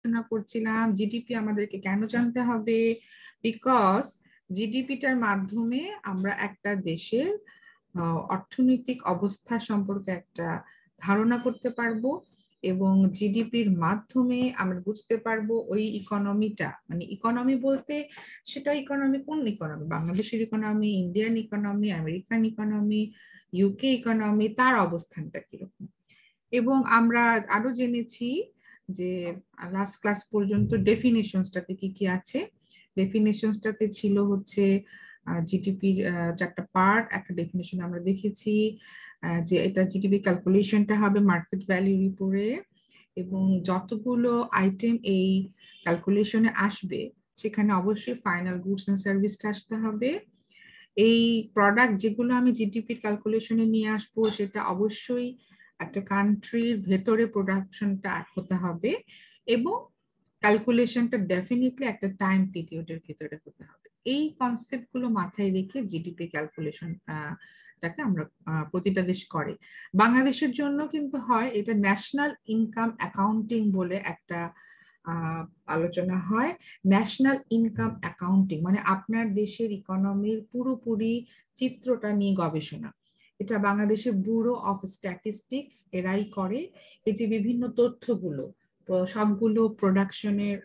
আলোচনা করছিলাম জিডিপি আমাদেরকে কেন জানতে হবে, বিকজ জিডিপিটার মাধ্যমে আমরা একটা দেশের অর্থনৈতিক অবস্থা সম্পর্কে একটা ধারণা করতে পারবো এবং জিডিপির মাধ্যমে আমরা বুঝতে পারবো ওই ইকোনমিটা, মানে ইকোনমি বলতে সেটা ইকোনমি কোন ইকোনমি, বাংলাদেশের economy, Indian economy, American economy, UK economy, তার অবস্থানটা কিরকম। এবং আমরা আরো জেনেছি যে লাস্ট ক্লাস পর্যন্ত ডেফিনেশনসটাতে কি কি আছে। ডেফিনেশনসটাতে ছিল হচ্ছে জিডিপির চারটা পার্ট, একটা ডেফিনেশন আমরা দেখেছি যে এটা জিডিপি ক্যালকুলেশনটা হবে মার্কেট ভ্যালুর উপরে, এবং যতগুলো আইটেম এই ক্যালকুলেশনে আসবে সেখানে অবশ্যই ফাইনাল গুডস এন্ড সার্ভিসটা আসতে হবে। এই প্রোডাক্ট যেগুলো আমি জিডিপি ক্যালকুলেশনে নিয়ে আসবো সেটা অবশ্যই একটা কান্ট্রির ভেতরে প্রোডাকশনটা হতে হবে এবং ক্যালকুলেশনটা ডেফিনেটলি একটা টাইম পিরিয়ডের ভিতরে হতে হবে। এই কনসেপ্ট গুলো মাথায় রেখে জিডিপি ক্যালকুলেশন টাকে আমরা প্রতিটা দেশ করে। বাংলাদেশের জন্য কিন্তু হয় এটা ন্যাশনাল ইনকাম অ্যাকাউন্টিং বলে একটা আলোচনা হয়। ন্যাশনাল ইনকাম অ্যাকাউন্টিং মানে আপনার দেশের ইকোনমির পুরোপুরি চিত্রটা নিয়ে গবেষণা। এটা বাংলাদেশের ব্যুরো অফ স্ট্যাটিস্টিক্স এরাই করে। এই যে বিভিন্ন তথ্যগুলো, সবগুলো প্রোডাকশনের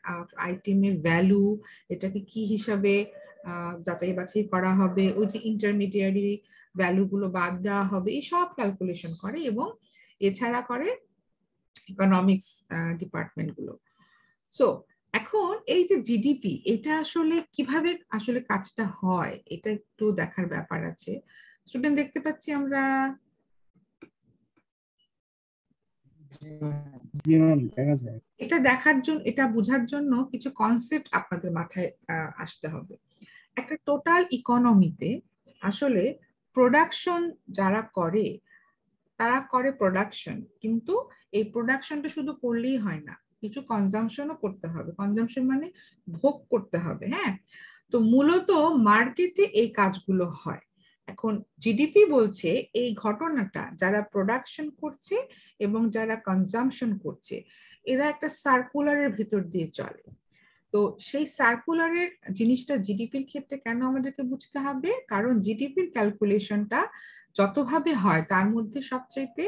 আইটেমের ভ্যালু, এটাকে কি হিসাবে যাচাই বাছাই করা হবে, ওই যে ইন্টারমিডিয়ারি ভ্যালুগুলো বাদ দেওয়া হবে, এই সব ক্যালকুলেশন করে এবং এছাড়া করে ইকোনমিক্স ডিপার্টমেন্ট গুলো। সো এখন এই যে জিডিপি, এটা আসলে কিভাবে আসলে কাজটা হয় এটা একটু দেখার ব্যাপার আছে। স্টুডেন্ট দেখতে পাচ্ছি আমরা, এটা দেখার জন্য, এটা বোঝার জন্য কিছু কনসেপ্ট আপনাদের মাথায় আসতে হবে। একটা টোটাল ইকোনমিতে আসলে প্রোডাকশন যারা করে তারা করে প্রোডাকশন, কিন্তু এই প্রোডাকশনটা শুধু করলেই হয় না, কিছু কনজাম্পশনও করতে হবে। কনজাম্পশন মানে ভোগ করতে হবে, হ্যাঁ। তো মূলত মার্কেটে এই কাজগুলো হয়। এখন জিডিপি বলছে এই ঘটনাটা যারা প্রোডাকশন করছে এবং যারা কনজাম্পশন করছে এরা একটা সার্কুলারের ভিতর দিয়ে চলে। তো সেই সার্কুলারের জিনিসটা জিডিপির ক্ষেত্রে কেন আমাদেরকে বুঝতে হবে, কারণ জিডিপির ক্যালকুলেশনটা যতভাবে হয় তার মধ্যে সবচাইতে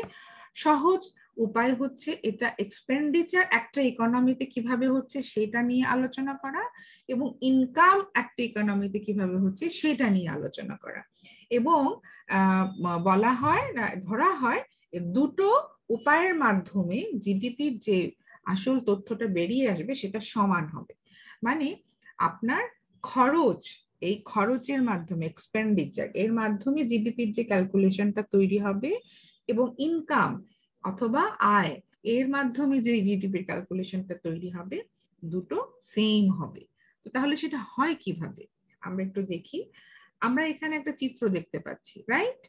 সহজ উপায় হচ্ছে এটা এক্সপেন্ডিচার একটা ইকোনমিতে কিভাবে হচ্ছে সেটা নিয়ে আলোচনা করা এবং ইনকাম একটা ইকোনমিতে কিভাবে হচ্ছে সেটা নিয়ে আলোচনা করা। এবং বলা হয়, ধরা হয় দুটো উপায়ের মাধ্যমে জিডিপির যে আসল তথ্যটা বেরিয়ে আসবে সেটা সমান হবে। মানে আপনার খরচ, এই খরচের মাধ্যমে এক্সপেন্ডিচার এর মাধ্যমে জিডিপির যে ক্যালকুলেশনটা তৈরি হবে এবং ইনকাম অথবা আয় এর মাধ্যমে যে জিডিপির ক্যালকুলেশনটা তৈরি হবে, দুটো সেম হবে। তো তাহলে সেটা হয় কিভাবে আমরা একটু দেখি। আমরা এখানে একটা চিত্র দেখতে পাচ্ছি, রাইট?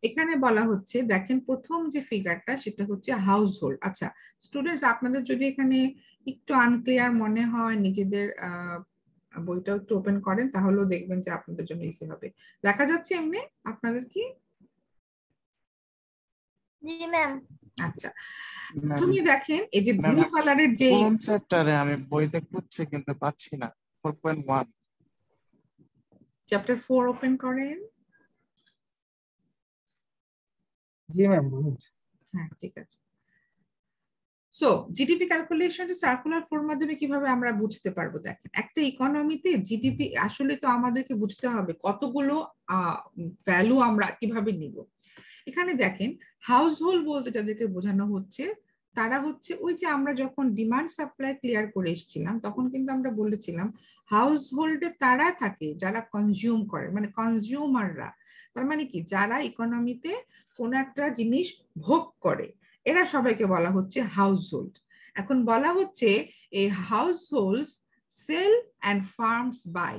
এখানে বলা হচ্ছে, দেখেন প্রথম যে ফিগারটা সেটা হচ্ছে হাউস হোল্ড। আচ্ছা স্টুডেন্টস, আপনাদের যদি এখানে একটু আনক্লিয়ার মনে হয় নিজেদের বইটা একটু ওপেন করেন তাহলেও দেখবেন যে আপনাদের জন্য ইজি হবে। দেখা যাচ্ছে এমনি আপনাদের কি? জি ম্যাম। আচ্ছা তুমি দেখেন এই যে ব্লু কালারের যে কোন চ্যাপ্টারে আমি বইতে খুঁজছি কিন্তু পাচ্ছি না। 4.1 চ্যাপ্টার 4 ওপেন করেন। জি ম্যাম। হ্যাঁ ঠিক আছে। So GDP calculation circular four মাধ্যমে কিভাবে আমরা বুঝতে পারবো, দেখেন একটা ইকোনমিতে জিডিপি আসলে তো আমাদেরকে বুঝতে হবে কতগুলো ভ্যালু আমরা কিভাবে নিব। এখানে দেখেন হাউস হোল্ড বলতে যাদেরকে বোঝানো হচ্ছে তারা হচ্ছে ওই যে আমরা যখন ডিমান্ড সাপ্লাই ক্লিয়ার করে এসেছিলাম তখন কিন্তু আমরা বলেছিলাম হাউস হোল্ডে তারা থাকে যারা কনজিউম করে, মানে কনজিউমাররা। তার মানে কি যারা ইকোনমিতে কোনো একটা জিনিস ভোগ করে, এরা সবাইকে বলা হচ্ছে হাউস হোল্ড। এখন বলা হচ্ছে এই households sell and firms buy.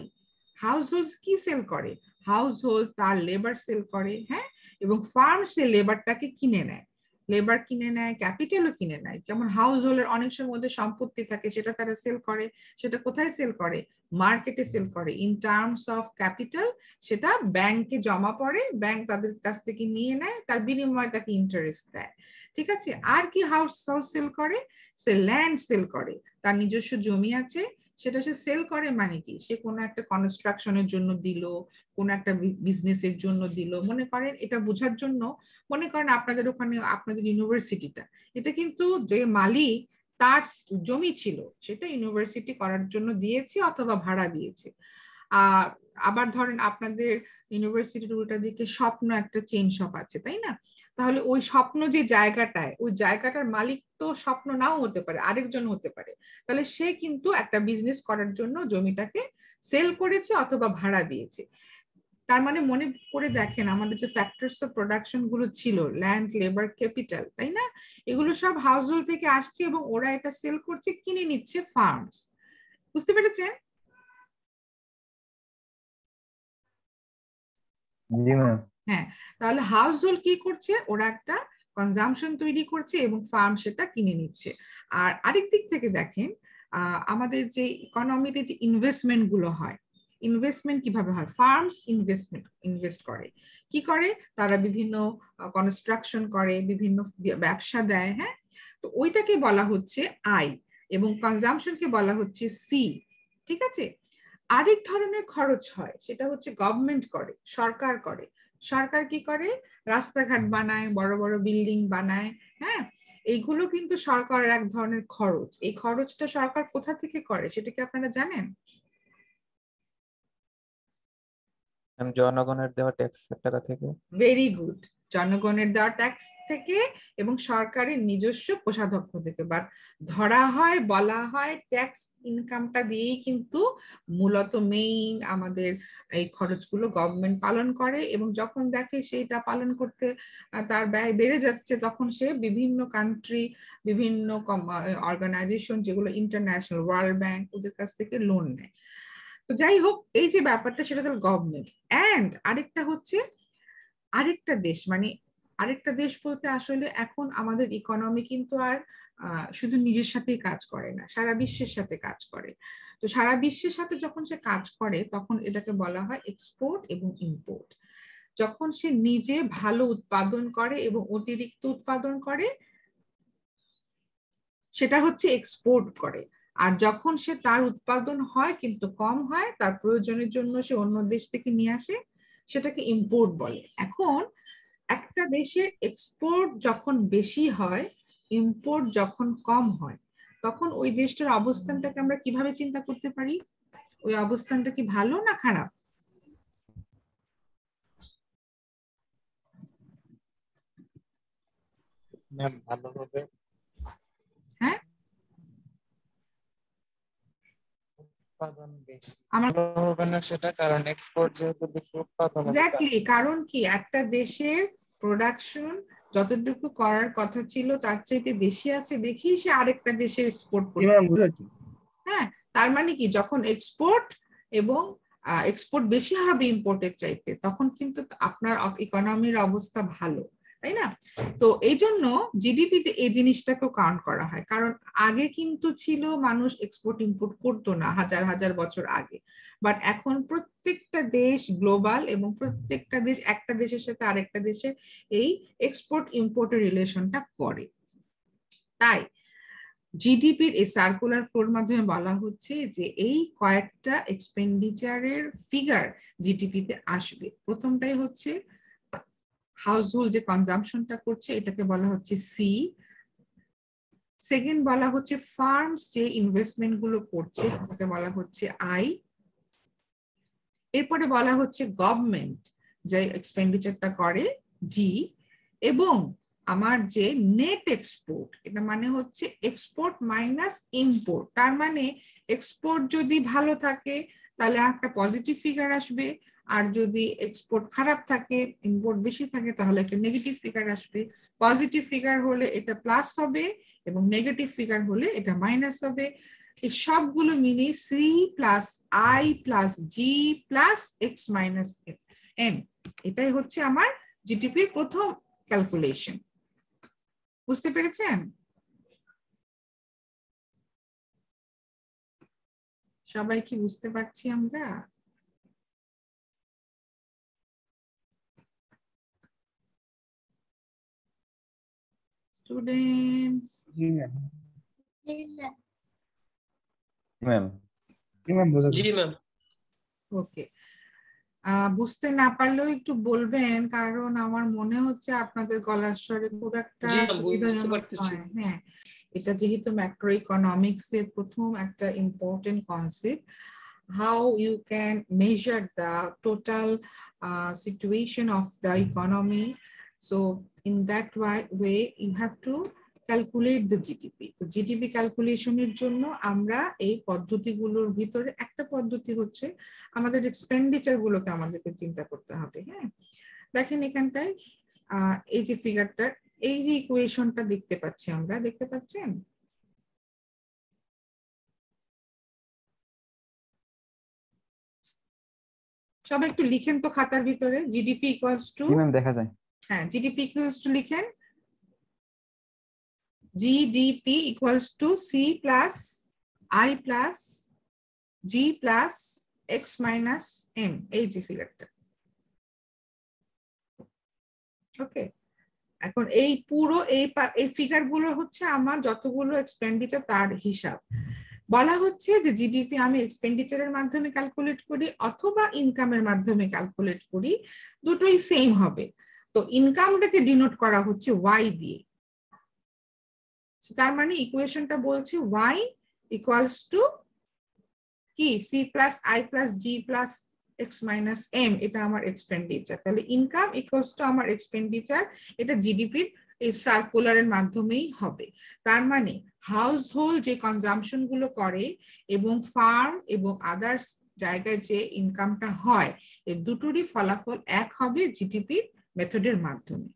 Households কি সেল করে? হাউস হোল্ড তার লেবার সেল করে, হ্যাঁ, এবং ফার্ম সে লেবারটাকে কিনে নেয়, লেবার কিনে নেয়, ক্যাপিটালও কিনে নেয়। যেমন হাউস হোল্ডের অনেক সময় মধ্যে সম্পত্তি থাকে সেটা তারা সেল করে, সেটা কোথায় সেল করে? মার্কেটে সেল করে ইন টার্মস অফ ক্যাপিটাল। সেটা ব্যাংকে জমা পড়ে, ব্যাংক তাদের কাছ থেকে নিয়ে নেয়, তার বিনিময়ে তাকে ইন্টারেস্ট দেয়। ঠিক আছে। আর কি হাউস হাউস সেল করে? সে ল্যান্ড সেল করে, তার নিজস্ব জমি আছে, সেটা সে সেল করে। মানে কি, সে কোনো একটা কনস্ট্রাকশনের জন্য দিল, কোনো একটা বিজনেসের জন্য দিল। মনে করেন, এটা বোঝার জন্য, মনে করেন আপনাদের ওখানে আপনাদের ইউনিভার্সিটিটা, এটা কিন্তু যে মালিক তার জমি ছিল, সেটা ইউনিভার্সিটি করার জন্য দিয়েছে অথবা ভাড়া দিয়েছে। আহ আবার ধরেন আপনাদের ইউনিভার্সিটির উল্টা দিকে স্বপ্ন একটা চেইন শপ আছে, তাই না? তাহলে ওই স্বপ্ন যে জায়গাটায়, ওই জায়গাটার মালিক তো স্বপ্ন নাও হতে পারে, আরেকজন হতে পারে। তাহলে সে কিন্তু একটা বিজনেস করার জন্য জমিটাকে সেল করেছে অথবা ভাড়া দিয়েছে। তার মানে মনে করে দেখেন, আমাদের যে ফ্যাক্টরস অফ প্রোডাকশন গুলো ছিল, ল্যান্ড, লেবার, ক্যাপিটাল, তাই না? এগুলো সব হাউস হোল্ড থেকে আসছে এবং ওরা এটা সেল করছে, কিনে নিচ্ছে ফার্মস। বুঝতে পেরেছেন? জি ম্যাম। হ্যাঁ। তাহলে হাউস হোল্ড কি করছে? ওরা একটা কনজাম্পশন তৈরি করছে এবং ফার্ম সেটা কিনে নিচ্ছে। আর আরেক দিক থেকে দেখেন, আমাদের যে ইকোনমিতে যে ইনভেস্টমেন্ট গুলো হয়, ইনভেস্টমেন্ট কিভাবে হয়? ফার্মস ইনভেস্ট করে। কি করে? তারা বিভিন্ন কনস্ট্রাকশন করে, বিভিন্ন ব্যবসা দেয়। হ্যাঁ। তো ওইটাকে বলা হচ্ছে আই, এবং কনজাম্পশনকে বলা হচ্ছে সি। ঠিক আছে। আরেক ধরনের খরচ হয়, সেটা হচ্ছে গভর্নমেন্ট করে, সরকার করে। সরকার কি করে? রাস্তাঘাট বানায়, বড় বড় বিল্ডিং বানায়। হ্যাঁ। এইগুলো কিন্তু সরকারের এক ধরনের খরচ। এই খরচটা সরকার কোথা থেকে করে সেটা কি আপনারা জানেন? জনগণের দেওয়া ট্যাক্সের টাকা থেকে। Very good. জনগণের দেওয়া ট্যাক্স থেকে এবং সরকারের নিজস্ব কোষাধ্যক্ষ থেকে। বাট ধরা হয়, বলা হয় ট্যাক্স ইনকামটা দিয়েই কিন্তু মূলত মেইন আমাদের এই খরচগুলো গভর্নমেন্ট পালন করে। এবং যখন দেখে সেটা পালন করতে তার ব্যয় বেড়ে যাচ্ছে, তখন সে বিভিন্ন কান্ট্রি, বিভিন্ন অর্গানাইজেশন যেগুলো ইন্টারন্যাশনাল, ওয়ার্ল্ড ব্যাংক, ওদের কাছ থেকে লোন নেয়। তো যাই হোক, এই যে ব্যাপারটা, সেটা তো গভর্নমেন্ট। অ্যান্ড আরেকটা হচ্ছে আরেকটা দেশ, মানে আরেকটা দেশ বলতে আসলে এখন আমাদের ইকোনমি কিন্তু আর শুধু নিজের সাথেই কাজ করে না, সারা বিশ্বের সাথে কাজ করে। তো সারা বিশ্বের সাথে যখন সে কাজ করে, তখন এটাকে বলা হয় এক্সপোর্ট এবং ইম্পোর্ট। যখন সে নিজে ভালো উৎপাদন করে এবং অতিরিক্ত উৎপাদন করে, সেটা হচ্ছে এক্সপোর্ট করে। আর যখন সে তার উৎপাদন হয় কিন্তু কম হয়, তার প্রয়োজনের জন্য সে অন্য দেশ থেকে নিয়ে আসে, সেটাকে ইম্পোর্ট বলে। এখন একটা দেশের এক্সপোর্ট যখন বেশি হয়, ইম্পোর্ট যখন কম হয়, তখন ওই দেশটার অবস্থানটাকে আমরা কিভাবে চিন্তা করতে পারি? ওই অবস্থানটা কি ভালো না খারাপ? ম্যাম ভালো হবে, হ্যাঁ। উৎপাদন বেশি। আমার ভালো হবে না সেটা, কারণ এক্সপোর্ট যেহেতু বেশি, উৎপাদন এক্স্যাক্টলি। কারণ কি, একটা দেশের প্রোডাকশন যতটুকু করার কথা ছিল তার চাইতে বেশি আছে, দেখি সে আরেকটা দেশে এক্সপোর্ট জি করতে। ম্যাম, বুঝেছি। হ্যাঁ। তার মানে কি, যখন এক্সপোর্ট এবং এক্সপোর্ট বেশি হবে ইম্পোর্টের চাইতে, তখন কিন্তু আপনার ইকোনমির অবস্থা ভালো, তাই না? তো এই জন্য জিডিপিতে এই জিনিসটাকেও কাউন্ট করা হয়। কারণ আগে কিন্তু ছিল মানুষ এক্সপোর্ট ইম্পোর্ট করতো না, হাজার হাজার বছর আগে। বাট এখন প্রত্যেকটা দেশ গ্লোবাল, এবং প্রত্যেকটা দেশ একটা দেশের সাথে আরেকটা দেশের এই এক্সপোর্ট ইম্পোর্টের রিলেশনটা করে। তাই জিডিপির এই সার্কুলার ফ্লোর মাধ্যমে বলা হচ্ছে যে এই কয়েকটা এক্সপেন্ডিচারের ফিগার জিডিপিতে আসবে। প্রথমটাই হচ্ছে হাউসহোল্ড যে কনজাম্পশনটা করছে, এটাকে বলা হচ্ছে সি। সেকেন্ড বলা হচ্ছে ফার্মস যে ইনভেস্টমেন্ট গুলো করছে, এটাকে বলা হচ্ছে আই। এরপরে বলা হচ্ছে গভর্নমেন্ট যে এক্সপেন্ডিচারটা করে, জি। এবং আমার যে নেট এক্সপোর্ট, এটা মানে হচ্ছে এক্সপোর্ট মাইনাস ইম্পোর্ট। তার মানে এক্সপোর্ট যদি ভালো থাকে তাহলে একটা পজিটিভ ফিগার আসবে, আর যদি এক্সপোর্ট খারাপ থাকে, ইম্পোর্ট বেশি থাকে, তাহলে একটা নেগেটিভ ফিগার আসবে। পজিটিভ ফিগার হলে এটা প্লাস হবে, এবং নেগেটিভ ফিগার হলে এটা মাইনাস হবে। এই সবগুলো মিলে c plus i plus g plus x minus n, এটাই হচ্ছে আমার জিডিপির প্রথম ক্যালকুলেশন। বুঝতে পেরেছেন? সবাই কি বুঝতে পারছি আমরা? স্টুডেন্টস? জি ম্যাম। ম্যাম। জি ম্যাম, বোঝা জি যায়। ম্যাম। ওকে, বুঝতে না পারলেও একটু বলবেন, কারণ আমার মনে হচ্ছে আপনাদের গলার স্বরে খুব একটা জি ম্যাম, বুঝতে সুবিধাজনক পারতেছি। নয়। হ্যাঁ, এটা যেহেতু ম্যাক্রো ইকোনমিক্স এর প্রথম একটা important concept, how you can measure the total situation of the economy. So in that way you have to calculate the GDP. তো GDP ক্যালকুলেশনের জন্য আমরা এই পদ্ধতিগুলোর ভিতরে একটা পদ্ধতি হচ্ছে আমাদের এক্সপেন্ডিচার গুলোকে আমাদেরকে চিন্তা করতে হবে। হ্যাঁ, দেখেন এখানটায় এই যে ফিগারটা, এই যে ইকুয়েশনটা দেখতে পাচ্ছি আমরা, দেখতে পাচ্ছেন? সবাই একটু লিখেন তো খাতার ভিতরে, জিডিপি ইকুয়ালস টু, জি ম্যাম, দেখা যায়। হ্যাঁ, জিডিপি ইকুয়ালস টু লিখেন, GDP equals to c plus i plus g plus x minus m, এই যে ফিগারটা। ওকে, এখন এই পুরো এই ফিগার গুলো হচ্ছে আমার যতগুলো এক্সপেন্ডিচার তার হিসাব। বলা হচ্ছে যে জিডিপি আমি এক্সপেন্ডিচারের মাধ্যমে ক্যালকুলেট করি অথবা ইনকামের মাধ্যমে ক্যালকুলেট করি, দুটোই সেম হবে। তো ইনকামটাকে ডিনোট করা হচ্ছে ওয়াই দিয়ে, তার মানে ইকুয়েশনটা বলছে ওয়াই ইকুয়ালস টু কি, c plus i plus g plus x minus m, এটা আমার এক্সপেন্ডিচার। তাহলে ইনকাম ইকুয়ালস টু আমার এক্সপেন্ডিচার, এটা জিডিপির এই সার্কুলারের মাধ্যমেই হবে। তার মানে হাউস হোল্ড যে কনজাম্পশন গুলো করে এবং ফার্ম এবং আদার্স জায়গায় যে ইনকামটা হয়, এই দুটোরই ফলাফল এক হবে জিডিপির মেথডের মাধ্যমে।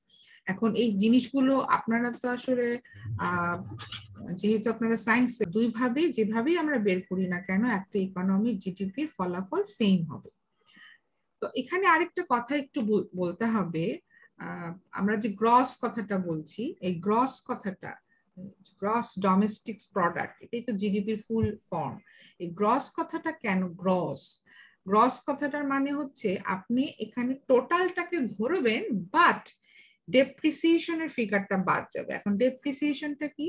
এখন এই জিনিসগুলো আপনারা তো আসলে যেহেতু আপনারা সায়েন্স, দুই ভাবে যেভাবেই আমরা বের করি না কেন, একটা ইকোনমিক জিডিপির ফলাফল সেম হবে। তো এখানে আরেকটা কথা একটু বলতে হবে, আমরা যে গ্রস কথাটা বলছি, এই গ্রস কথাটা, গ্রস ডোমেস্টিক প্রোডাক্ট, এটাই তো জিডিপির ফুল ফর্ম। এই গ্রস কথাটা কেন গ্রস? গ্রস কথাটার মানে হচ্ছে আপনি এখানে টোটালটাকে ধরবেন, বাট ডেপ্রিসিয়েশনের ফিগারটা বাদ যাবে। এখন ডেপ্রিসিয়েশনটা কি,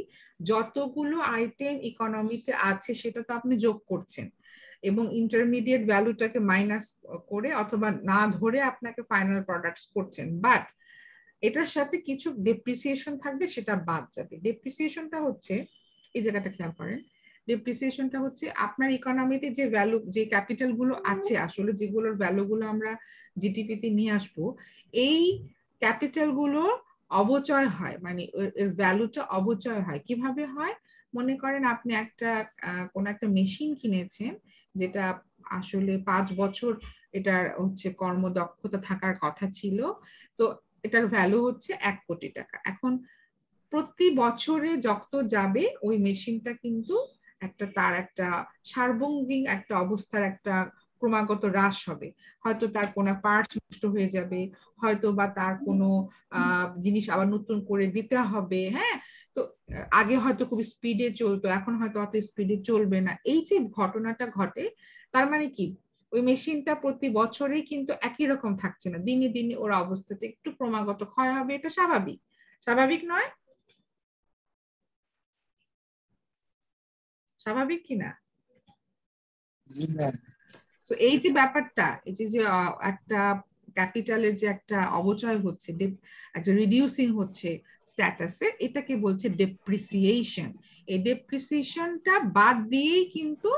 যতগুলো আইটেম ইকোনমিতে আছে সেটা তো আপনি যোগ করছেন এবং ইন্টারমিডিয়েট ভ্যালুটাকে মাইনাস করে অথবা না ধরে আপনাকে ফাইনাল প্রোডাক্টস করছেন, বাট এটার সাথে কিছু ডেপ্রিসিয়েশন থাকবে, সেটা বাদ যাবে। ডেপ্রিসিয়েশনটা হচ্ছে, এই জায়গাটা খেয়াল করেন, ডেপ্রিসিয়েশনটা হচ্ছে আপনার ইকোনমিতে যে ভ্যালু, যে ক্যাপিটাল গুলো আছে, আসলে যেগুলোর ভ্যালু গুলো আমরা জিডিপিতে নিয়ে আসবো, এই ক্যাপিটাল গুলো অবচয় হয়, মানে এর ভ্যালুটা অবচয় হয়। কিভাবে হয়? মনে করেন আপনি একটা কোন একটা মেশিন কিনেছেন, যেটা আসলে 5 বছর এটার হচ্ছে কর্মদক্ষতা থাকার কথা ছিল, তো এটার ভ্যালু হচ্ছে 1 কোটি টাকা। এখন প্রতি বছরে যত যাবে ওই মেশিনটা কিন্তু তার একটা সার্বঙ্গিক একটা অবস্থার একটা ক্রমাগত হ্রাস হবে। হয়তো তার কোনো পার্টস নষ্ট হয়ে যাবে, হয়তো বা তার কোনো জিনিস আবার নতুন করে দিতে হবে। হ্যাঁ, তো আগে হয়তো খুব স্পিডে চলতো, এখন হয়তো অত স্পিডে চলবে না। এই যে ঘটনাটা ঘটে, তার মানে কি, ওই মেশিনটা প্রতি বছরেই কিন্তু একই রকম থাকছে না, দিনে দিনে ওর অবস্থাটা একটু ক্রমাগত ক্ষয় হবে। এটা স্বাভাবিক, স্বাভাবিক নয়? স্বাভাবিক কিনা? জি ম্যাম। তো এই যে ব্যাপারটা, এই যে একটা ক্যাপিটালের যে একটা অবচয় হচ্ছে, একটা রিডিউসিং হচ্ছে স্ট্যাটাসে, এটাকে বলছে ডেপ্রিসিয়েশন। এই ডেপ্রিসিয়েশনটা বাদ দিয়েই কিন্তু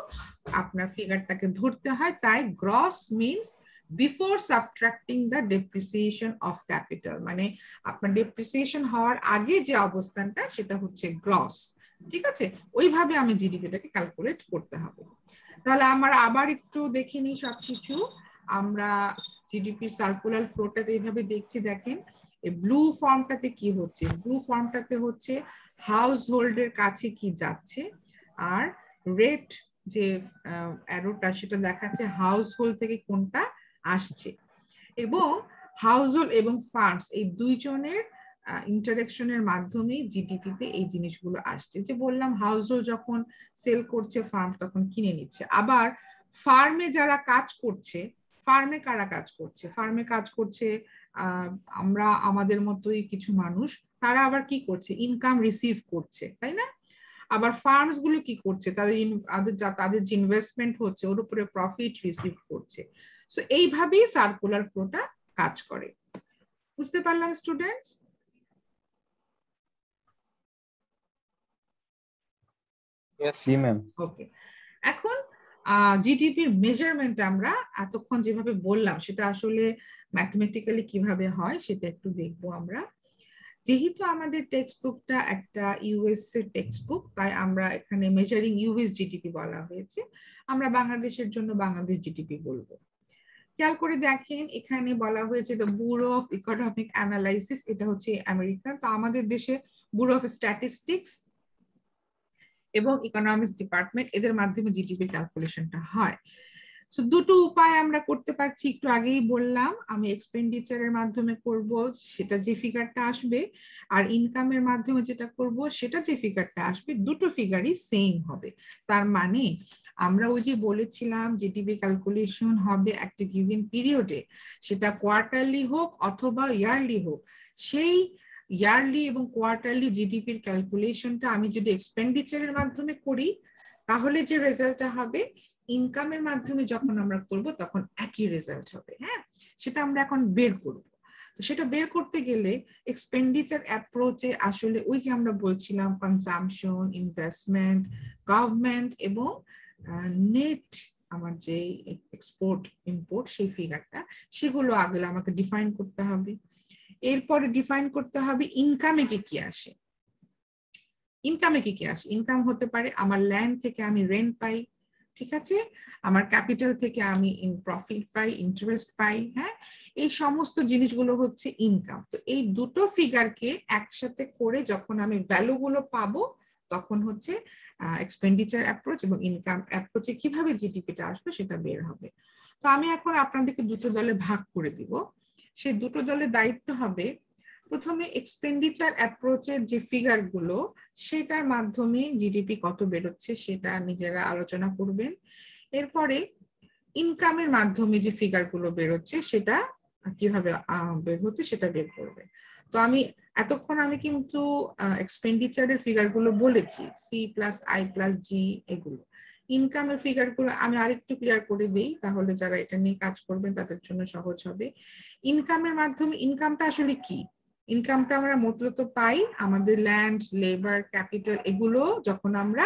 আপনার ফিগারটাকে ধরতে হয়। তাই gross means before subtracting the depreciation of capital, মানে আপনার ডেপ্রিসিয়েশন হওয়ার আগে যে অবস্থানটা, সেটা হচ্ছে গ্রস। ঠিক আছে, ওইভাবে আমি জিডিপিটাকে ক্যালকুলেট করতে হবে। তাহলে আমরা আবার একটু দেখে নিই সবকিছু। আমরা জিডিপি সার্কুলার ফ্লোটাতে এইভাবে দেখছি, দেখেন এই ব্লু ফর্মটাতে কি হচ্ছে, ব্লু ফর্মটাতে হচ্ছে হাউস হোল্ডের কাছে কি যাচ্ছে, আর রেড যে অ্যারোটা সেটা দেখাচ্ছে হাউস হোল্ড থেকে কোনটা আসছে। এবং হাউস হোল্ড এবং ফার্মস এই দুইজনের ইন্টারেকশনের মাধ্যমেই জিডিপিতে এই জিনিসগুলো আসছে। যে বললাম, হাউস হোল্ড যখন সেল করছে, ফার্ম তখন কিনে নিচ্ছে। আবার ফার্মে যারা কাজ করছে, ফার্মে কারা কাজ করছে? ফার্মে কাজ করছে আমরা আমাদের মতোই কিছু মানুষ, তারা আবার কি করছে, ইনকাম রিসিভ করছে, তাই না? আবার ফার্মস গুলো কি করছে, তাদের যে ইনভেস্টমেন্ট হচ্ছে ওর উপরে প্রফিট রিসিভ করছে। সো এইভাবেই সার্কুলার ফ্লোটা কাজ করে। বুঝতে পারলাম স্টুডেন্টস? Yes. জি ম্যাম। ওকে, এখন জিডিপির মেজারমেন্ট আমরা এতক্ষণ যেভাবে বললাম সেটা আসলে ম্যাথমেটিক্যালি কিভাবে হয় সেটা একটু দেখবো আমরা। যেহেতু আমাদের টেক্সট বুকটা একটা ইউএস এর টেক্সট বুক, তাই আমরা এখানে মেজারিং ইউএস জিডিপি বলা হয়েছে, আমরা বাংলাদেশের জন্য বাংলাদেশ জিডিপি বলবো। খেয়াল করে দেখেন, এখানে বলা হয়েছে the bureau of economic analysis, এটা হচ্ছে আমেরিকা। তো আমাদের দেশে ব্যুরো অফ স্ট্যাটিস্টিক্স এবং ইকোনমিক্স ডিপার্টমেন্ট, এদের মাধ্যমে জিডিপি ক্যালকুলেশনটা হয়। তো দুটো উপায় আমরা করতে পারছি, একটু আগেই বললাম, আমি এক্সপেন্ডিচারের মাধ্যমে করব, সেটা যে ফিগারটা আসবে, আর ইনকামের মাধ্যমে যেটা করব সেটা যে ফিগারটা আসবে, দুটো ফিগারই সেম হবে। তার মানে আমরা ওই যে বলেছিলাম জিডিপি ক্যালকুলেশন হবে একটা গিভেন পিরিয়ডে, সেটা কোয়ার্টারলি হোক অথবা ইয়ারলি হোক, সেই ইয়ারলি এবং কোয়ার্টারলি জিডিপির ক্যালকুলেশনটা আমি যদি এক্সপেন্ডিচারের মাধ্যমে করি, তাহলে যে রেজাল্টটা হবে ইনকামের মাধ্যমে যখন আমরা করব তখন একই রেজাল্ট হবে। হ্যাঁ, সেটা আমরা এখন বের করব। তো সেটা বের করতে গেলে এক্সপেন্ডিচার অ্যাপ্রোচে আসলে ওই যে আমরা বলছিলাম কনজাম্পশন, ইনভেস্টমেন্ট, গভর্নমেন্ট এবং নেট আমার যে এক্সপোর্ট ইম্পোর্ট সেই ফিগারটা, সেগুলো আগে আমাকে ডিফাইন করতে হবে। এরপরে ডিফাইন করতে হবে ইনকামে কি কি আসে। ইনকামে কি কি আসে? ইনকাম হতে পারে আমার ল্যান্ড থেকে আমি রেন্ট পাই, ঠিক আছে, আমার ক্যাপিটাল থেকে আমি প্রফিট পাই, ইন্টারেস্ট পাই। হ্যাঁ, এই সমস্ত জিনিসগুলো হচ্ছে ইনকাম। তো এই দুটো ফিগারকে একসাথে করে যখন আমি ভ্যালুগুলো পাবো, তখন হচ্ছে এক্সপেন্ডিচার অ্যাপ্রোচ এবং ইনকাম অ্যাপ্রোচে কিভাবে জিডিপিটা আসবে সেটা বের হবে। তো আমি এখন আপনাদেরকে দুটো দলে ভাগ করে দিব। সেই দুটো দলের দায়িত্ব হবে, প্রথমে এক্সপেন্ডিচার অ্যাপ্রোচের যে ফিগার গুলো, সেটার মাধ্যমে জিডিপি কত বেরোচ্ছে সেটা নিজেরা আলোচনা করবেন। এরপরে ইনকামের মাধ্যমে যে ফিগার গুলো বেরোচ্ছে সেটা কিভাবে বের হচ্ছে সেটা বের করবে। তো আমি এতক্ষণ আমি কিন্তু এক্সপেন্ডিচারের ফিগার গুলো বলেছি, C+I+G এগুলো। ইনকামের ফিগার গুলো আমি আরেকটু ক্লিয়ার করে দিই, তাহলে যারা এটা নিয়ে কাজ করবেন তাদের জন্য সহজ হবে। ইনকামের মাধ্যমে, ইনকামটা আসলে কি? ইনকামটা আমরা মূলত পাই আমাদের ল্যান্ড, লেবার, ক্যাপিটাল, এগুলো যখন আমরা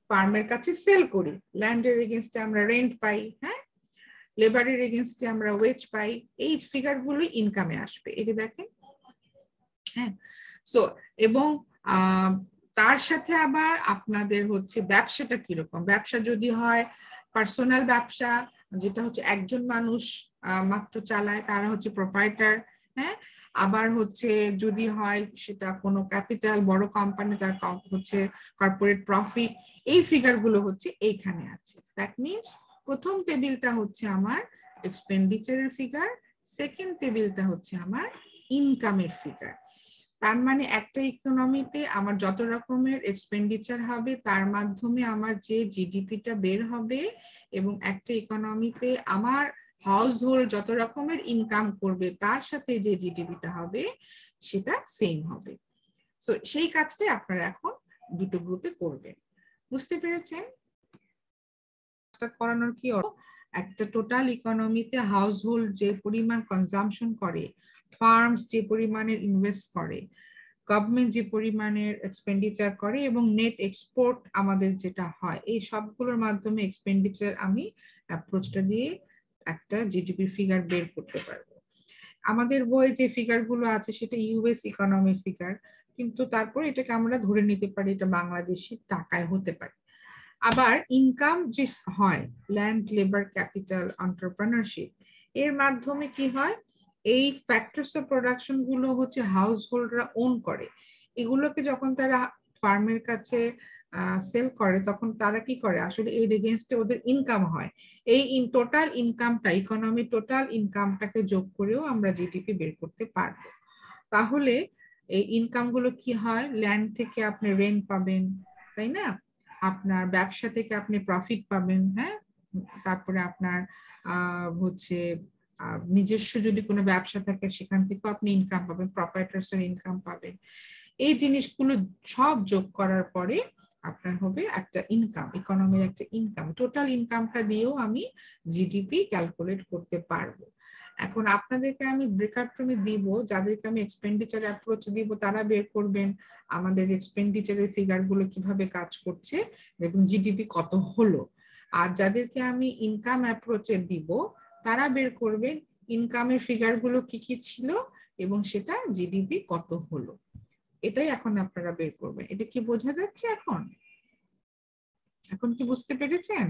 ফার্মের কাছে সেল করি। ল্যান্ডের এগেইনস্টে আমরা রেন্ট পাই, হ্যাঁ, লেবারের এগেইনস্টে আমরা ওয়েজ পাই। এই ফিগার গুলোই ইনকামে আসবে, এই যে দেখেন। হ্যাঁ, সো এবং তার সাথে আবার আপনাদের হচ্ছে ব্যবসাটা কিরকম। ব্যবসা যদি হয় পার্সোনাল ব্যবসা, যেটা হচ্ছে একজন মানুষ মাত্র চালায়, তারা হচ্ছে প্রোপ্রাইটার। হ্যাঁ, আবার হচ্ছে যদি হয় সেটা কোনো ক্যাপিটাল, বড় কোম্পানি, তার হচ্ছে কর্পোরেট প্রফিট। এই ফিগার গুলো হচ্ছে এইখানে আছে। দ্যাট মিনস প্রথম টেবিলটা হচ্ছে আমার এক্সপেন্ডিচারের ফিগার, সেকেন্ড টেবিলটা হচ্ছে আমার ইনকামের ফিগার। তার মানে একটা ইকোনমিতে আমার যত রকমের এক্সপেন্ডিচার হবে তার মাধ্যমে আমার যে জিডিপিটা বের হবে, এবং একটা ইকোনমিতে আমার হাউস হোল্ড যত রকমের ইনকাম করবে তার সাথে যে জিডিপিটা হবে সেটা সেম হবে। সো সেই কাজটাই আপনারা এখন দুটো গ্রুপে করবেন। বুঝতে পেরেছেন? করানোর কি একটা টোটাল ইকোনমিতে হাউস হোল্ড যে পরিমাণ কনজাম্পশন করে, ফার্মস যে পরিমাণের ইনভেস্ট করে, গভর্নমেন্ট যে পরিমাণের এক্সপেন্ডিচার করে, এবং নেট এক্সপোর্ট আমাদের যেটা হয়, এই সবগুলোর মাধ্যমে এক্সপেন্ডিচার আমি অ্যাপ্রোচটা দিয়ে একটা জিডিপি ফিগার বের করতে পারবো। আমাদের বইয়ে যে ফিগার গুলো আছে সেটা ইউএস ইকোনমিক ফিগার, কিন্তু তারপরে এটাকে আমরা ধরে নিতে পারি এটা বাংলাদেশি টাকায় হতে পারে। আবার ইনকাম যে হয় ল্যান্ড, লেবার, ক্যাপিটাল, এন্টারপ্রেনারশিপ, এর মাধ্যমে কি হয়, এই ফ্যাক্টরস অফ প্রোডাকশন গুলো হচ্ছে হাউস হোল্ডরা ওন করে। এগুলোকে যখন তারা ফার্মের কাছে সেল করে তখন তারা কি করে, আসলে এর এগেইনস্টে ওদের ইনকাম হয়। এই টোটাল ইনকামটা, ইকোনমি টোটাল ইনকামটাকে যোগ করেও আমরা জিডিপি বের করতে পারবো। তাহলে এই ইনকাম গুলো কি হয়, ল্যান্ড থেকে আপনি রেন্ট পাবেন, তাই না, আপনার ব্যবসা থেকে আপনি প্রফিট পাবেন, হ্যাঁ, তারপরে আপনার হচ্ছে নিজস্ব যদি কোনো ব্যবসা থাকে সেখান থেকেও আপনি ইনকাম পাবেন, প্রপাইটার্স এর ইনকাম পাবেন। এই জিনিসগুলো সব যোগ করার পরে আপনার হবে একটা ইনকাম, ইকোনমির একটা ইনকাম। টোটাল ইনকামটা দিয়েও আমি জিডিপি ক্যালকুলেট করতে পারবো। এখন আপনাদেরকে আমি ব্রেকআপট্রমে দিব, যাদেরকে আমি এক্সপেন্ডিচার অ্যাপ্রোচ দিব তারা বের করবেন আমাদের এক্সপেন্ডিচারের ফিগার গুলো কিভাবে কাজ করছে, দেখুন জিডিপি কত হলো। আর যাদেরকে আমি ইনকাম অ্যাপ্রোচে দিব তারা বের করবেন ইনকামের ফিগার গুলো কি কি ছিল এবং সেটা জিডিপি কত হলো। এটাই এখন আপনারা বের করবেন। এটা কি বোঝা যাচ্ছে? এখন এখন কি বুঝতে পেরেছেন?